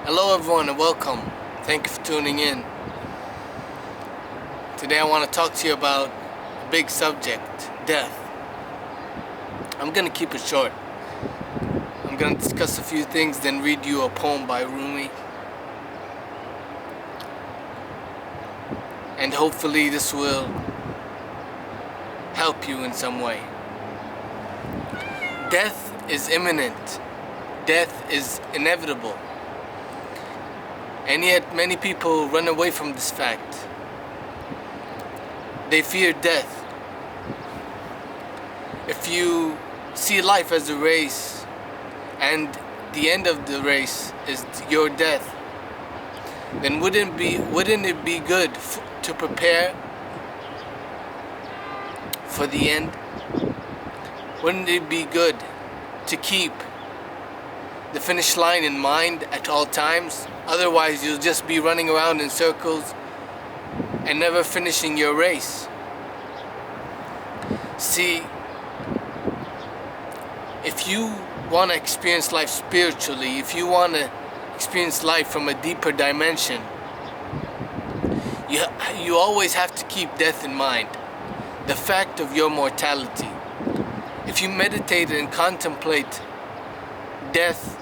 Hello everyone and welcome. Thank you for tuning in. Today I want to talk to you about a big subject, death. I'm going to keep it short. I'm going to discuss a few things, then read you a poem by Rumi. And hopefully this will help you in some way. Death is imminent. Death is inevitable. And yet many people run away from this fact. They fear death. If you see life as a race and the end of the race is your death, then wouldn't it be good to prepare for the end? Wouldn't it be good to keep the finish line in mind at all times? Otherwise, you'll just be running around in circles and never finishing your race. See, if you want to experience life spiritually, if you want to experience life from a deeper dimension, you always have to keep death in mind, the fact of your mortality. If you meditate and contemplate death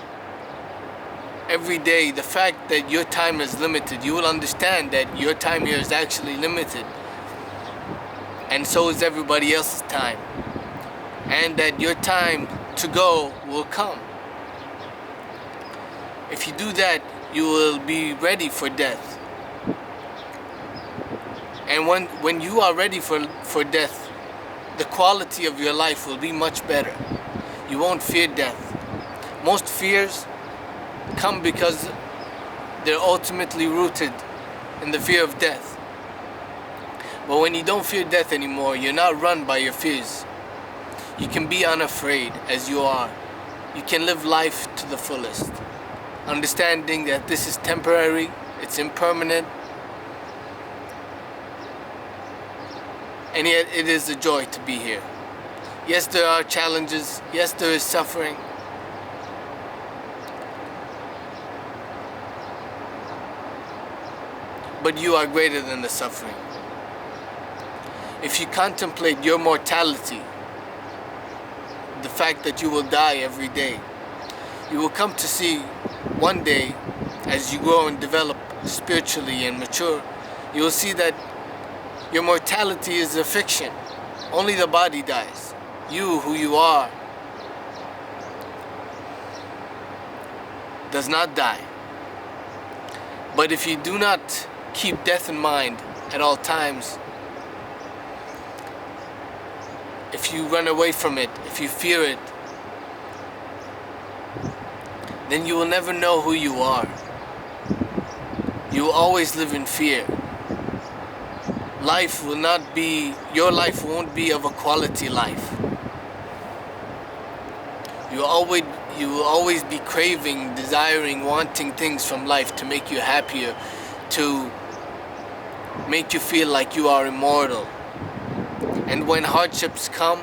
every day, the fact that your time is limited, you will understand that your time here is actually limited, and so is everybody else's time, and that your time to go will come. If you do that, you will be ready for death. And when you are ready for death, the quality of your life will be much better. You won't fear death. Most fears come because they're ultimately rooted in the fear of death. But when you don't fear death anymore, you're not run by your fears. You can be unafraid as you are. You can live life to the fullest, understanding that this is temporary, it's impermanent, and yet it is a joy to be here. Yes, there are challenges. Yes, there is suffering. But you are greater than the suffering. If you contemplate your mortality, the fact that you will die every day, you will come to see one day, as you grow and develop spiritually and mature, you will see that your mortality is a fiction. Only the body dies. You, who you are, does not die. But if you do not keep death in mind at all times, if you run away from it, if you fear it, then you will never know who you are. You will always live in fear. Your life won't be of a quality life. You will always be craving, desiring, wanting things from life to make you happier, to make you feel like you are immortal. And when hardships come,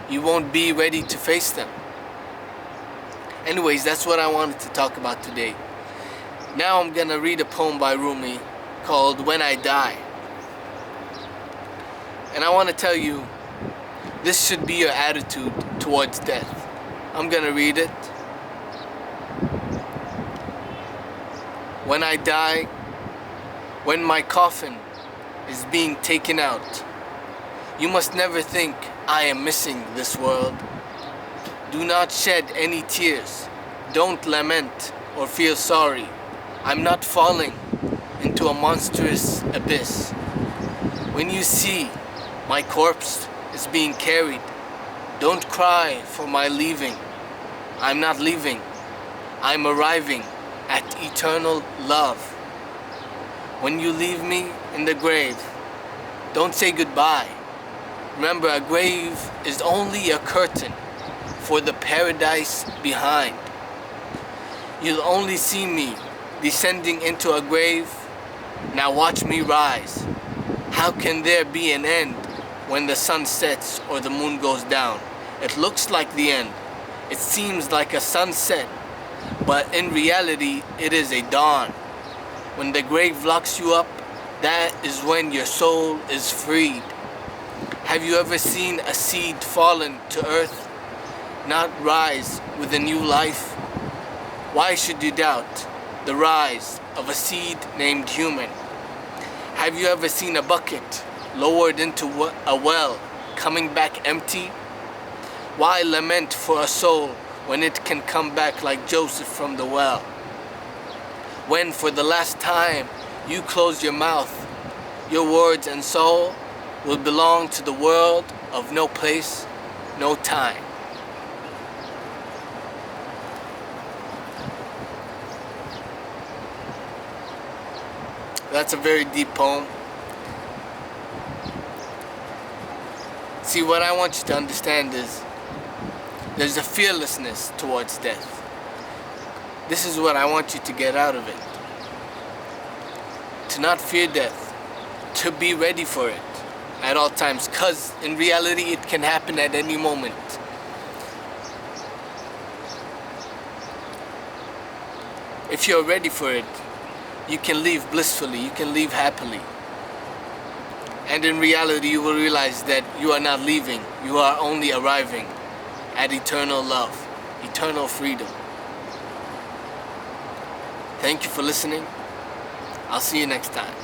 you won't be ready to face them. Anyways, that's what I wanted to talk about today. Now I'm gonna read a poem by Rumi called When I Die. And I want to tell you, this should be your attitude towards death. I'm gonna read it. When I die, when my coffin is being taken out, you must never think I am missing this world. Do not shed any tears. Don't lament or feel sorry. I'm not falling into a monstrous abyss. When you see my corpse is being carried, don't cry for my leaving. I'm not leaving. I'm arriving at eternal love. When you leave me in the grave, don't say goodbye. Remember, a grave is only a curtain for the paradise behind. You'll only see me descending into a grave. Now watch me rise. How can there be an end when the sun sets or the moon goes down? It looks like the end. It seems like a sunset, But in reality, it is a dawn. When the grave locks you up, that is when your soul is freed. Have you ever seen a seed fallen to earth, not rise with a new life? Why should you doubt the rise of a seed named human? Have you ever seen a bucket lowered into a well, coming back empty? Why lament for a soul when it can come back like Joseph from the well? When for the last time you close your mouth, your words and soul will belong to the world of no place, no time. That's a very deep poem. See, what I want you to understand is there's a fearlessness towards death. This is what I want you to get out of it. To not fear death, to be ready for it at all times, because in reality it can happen at any moment. If you're ready for it, you can leave blissfully, you can leave happily. And in reality, you will realize that you are not leaving, you are only arriving at eternal love, eternal freedom. Thank you for listening. I'll see you next time.